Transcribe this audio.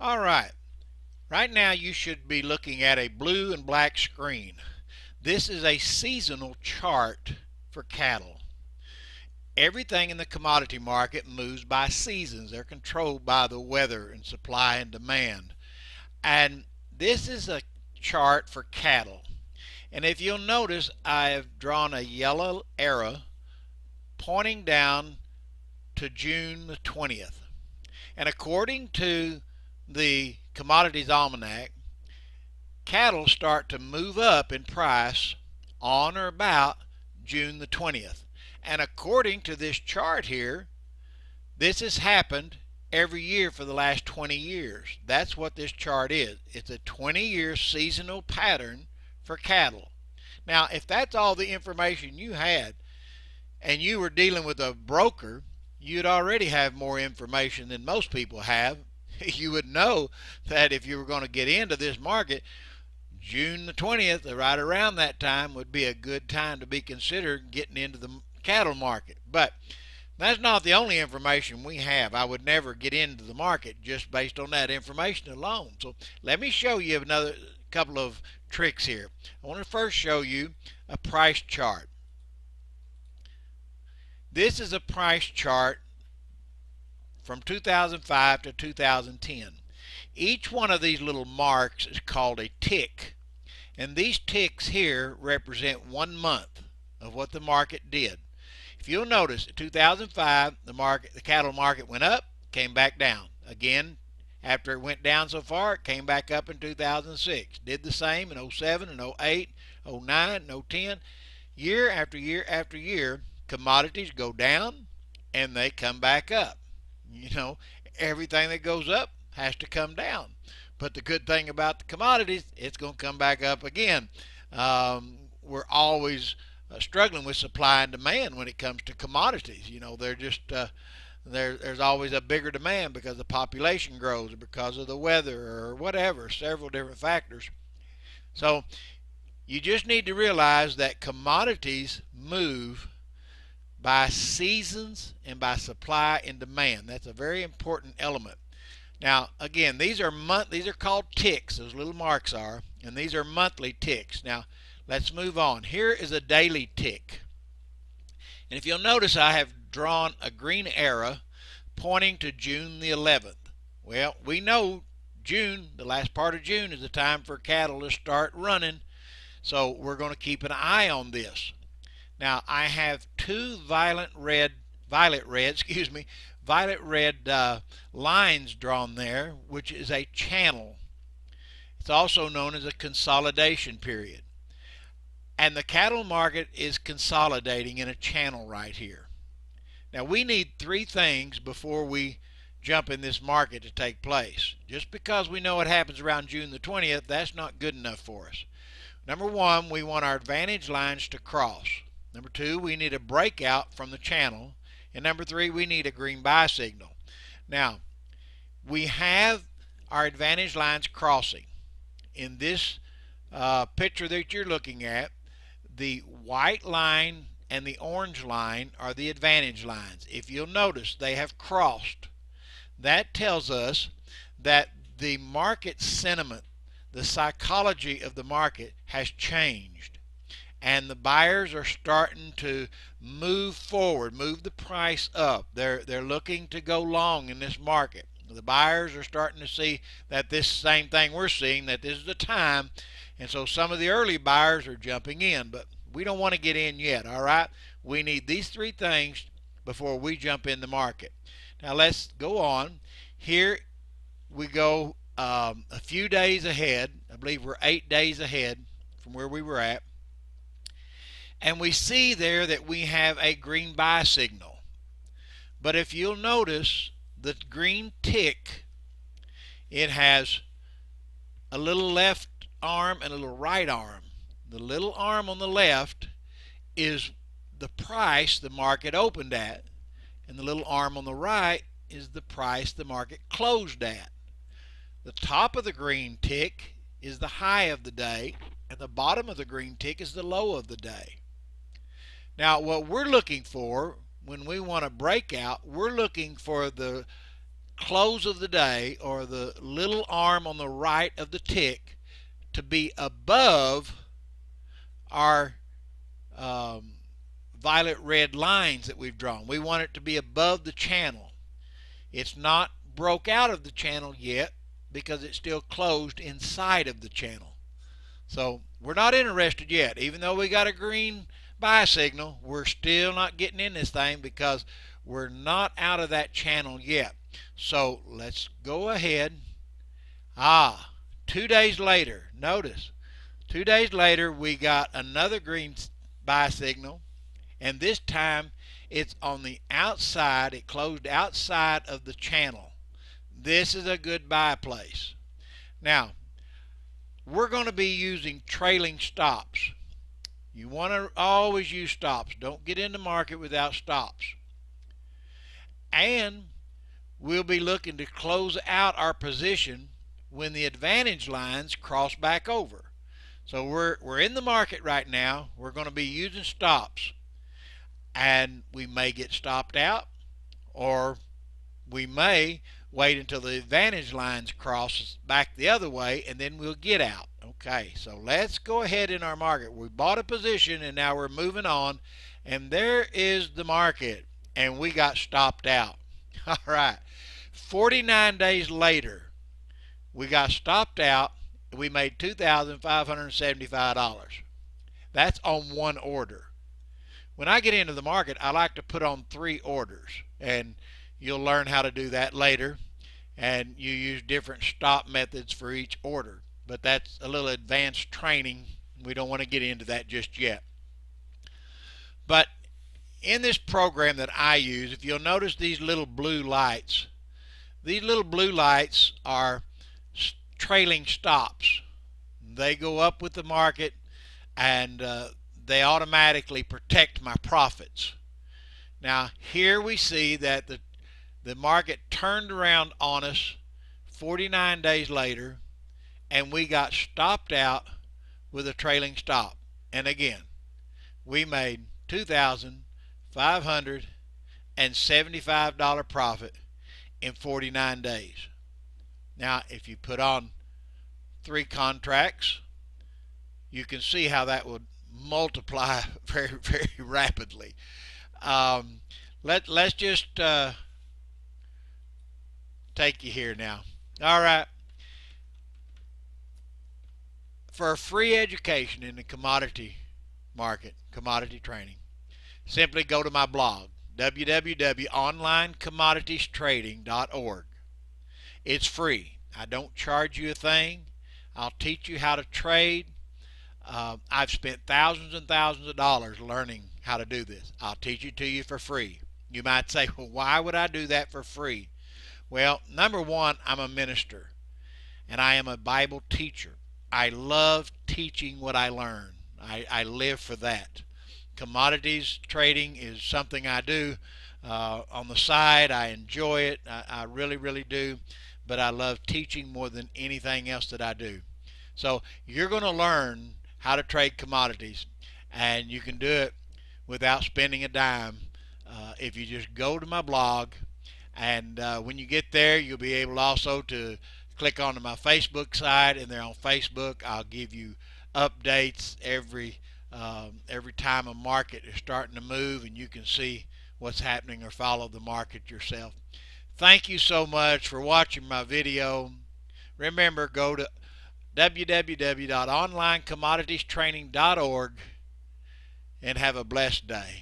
All right. Right now you should be looking at a blue and black screen. This is a seasonal chart for cattle. Everything in the commodity market moves by seasons. They're controlled by the weather and supply and demand. And this is a chart for cattle. And if you'll notice, I have drawn a yellow arrow pointing down to June the 20th. And according to the Commodities Almanac, cattle start to move up in price on or about June the 20th. And according to this chart here, this has happened every year for the last 20 years. That's what this chart is. It's a 20-year seasonal pattern for cattle. Now, if that's all the information you had and you were dealing with a broker, you'd already have more information than most people have. You would know that if you were going to get into this market, June the 20th, right around that time, would be a good time to be considered getting into the cattle market. But that's not the only information we have. I would never get into the market just based on that information alone. So let me show you another couple of tricks here. I want to first show you a price chart. This is a price chart from 2005 to 2010. Each one of these little marks is called a tick, and these ticks here represent 1 month of what the market did. If you'll notice, in 2005, the cattle market went up, came back down. Again, after it went down so far, it came back up in 2006. Did the same in 07 and 08, 09, and 010. Year after year after year, commodities go down and they come back up. You know, everything that goes up has to come down. But the good thing about the commodities, it's going to come back up again. We're always struggling with supply and demand when it comes to commodities. You know, they're just there's always a bigger demand because the population grows or because of the weather or whatever, several different factors. So you just need to realize that commodities move by seasons and by supply and demand. That's a very important element. Now, again, these are called ticks, those little marks are, and these are monthly ticks. Now, let's move on. Here is a daily tick. And if you'll notice, I have drawn a green arrow pointing to June the 11th. Well, we know June, the last part of June, is the time for cattle to start running, so we're going to keep an eye on this. Now, I have two violet red lines drawn there, which is a channel. It's also known as a consolidation period. And the cattle market is consolidating in a channel right here. Now, we need three things before we jump in this market to take place. Just because we know what happens around June the 20th, that's not good enough for us. Number one, we want our advantage lines to cross. Number two, we need a breakout from the channel. And number three, we need a green buy signal. Now, we have our advantage lines crossing. In this picture that you're looking at, the white line and the orange line are the advantage lines. If you'll notice, they have crossed. That tells us that the market sentiment, the psychology of the market has changed. And the buyers are starting to move forward, move the price up. They're looking to go long in this market. The buyers are starting to see that this same thing we're seeing, that this is the time. And so some of the early buyers are jumping in, but we don't want to get in yet, all right? We need these three things before we jump in the market. Now let's go on. Here we go a few days ahead. I believe we're 8 days ahead from where we were at. And we see there that we have a green buy signal. But if you'll notice, the green tick, it has a little left arm and a little right arm. The little arm on the left is the price the market opened at, and the little arm on the right is the price the market closed at. The top of the green tick is the high of the day, and the bottom of the green tick is the low of the day. Now, what we're looking for when we want to break out, we're looking for the close of the day, or the little arm on the right of the tick, to be above our violet red lines that we've drawn. We want it to be above the channel. It's not broke out of the channel yet because it's still closed inside of the channel. So we're not interested yet. Even though we got a green buy signal, we're still not getting in this thing because we're not out of that channel yet. So let's go ahead. 2 days later, notice, 2 days later we got another green buy signal, and this time it's on the outside. It closed outside of the channel. This is a good buy place. Now, we're going to be using trailing stops. You want to always use stops. Don't get in the market without stops. And we'll be looking to close out our position when the advantage lines cross back over. So we're in the market right now. We're going to be using stops. And we may get stopped out, or we may wait until the advantage lines cross back the other way, and then we'll get out. Okay, so let's go ahead in our market. We bought a position, and now we're moving on, and there is the market, and we got stopped out. All right, 49 days later, we got stopped out. We made $2,575. That's on one order. When I get into the market, I like to put on 3 orders, and you'll learn how to do that later, and you use different stop methods for each order, but that's a little advanced training. We don't want to get into that just yet. But in this program that I use, if you'll notice these little blue lights are trailing stops. They go up with the market, and they automatically protect my profits. Now here we see that the market turned around on us 49 days later, and we got stopped out with a trailing stop. And again, we made $2,575 profit in 49 days. Now if you put on 3 contracts, you can see how that would multiply very, very rapidly. Let's just take you here now. All right. For a free education in the commodity market, commodity trading, simply go to my blog, www.onlinecommoditiestrading.org. It's free. I don't charge you a thing. I'll teach you how to trade. I've spent thousands and thousands of dollars learning how to do this. I'll teach it to you for free. You might say, well, why would I do that for free? Well, number one, I'm a minister, and I am a Bible teacher. I love teaching what I learn. I live for that. Commodities trading is something I do on the side. I enjoy it. I really, really do. But I love teaching more than anything else that I do. So you're going to learn how to trade commodities, and you can do it without spending a dime if you just go to my blog. And when you get there, you'll be able also to click onto my Facebook side, and there on Facebook I'll give you updates every time a market is starting to move, and you can see what's happening or follow the market yourself. Thank you so much for watching my video. Remember, go to www.onlinecommoditiestraining.org and have a blessed day.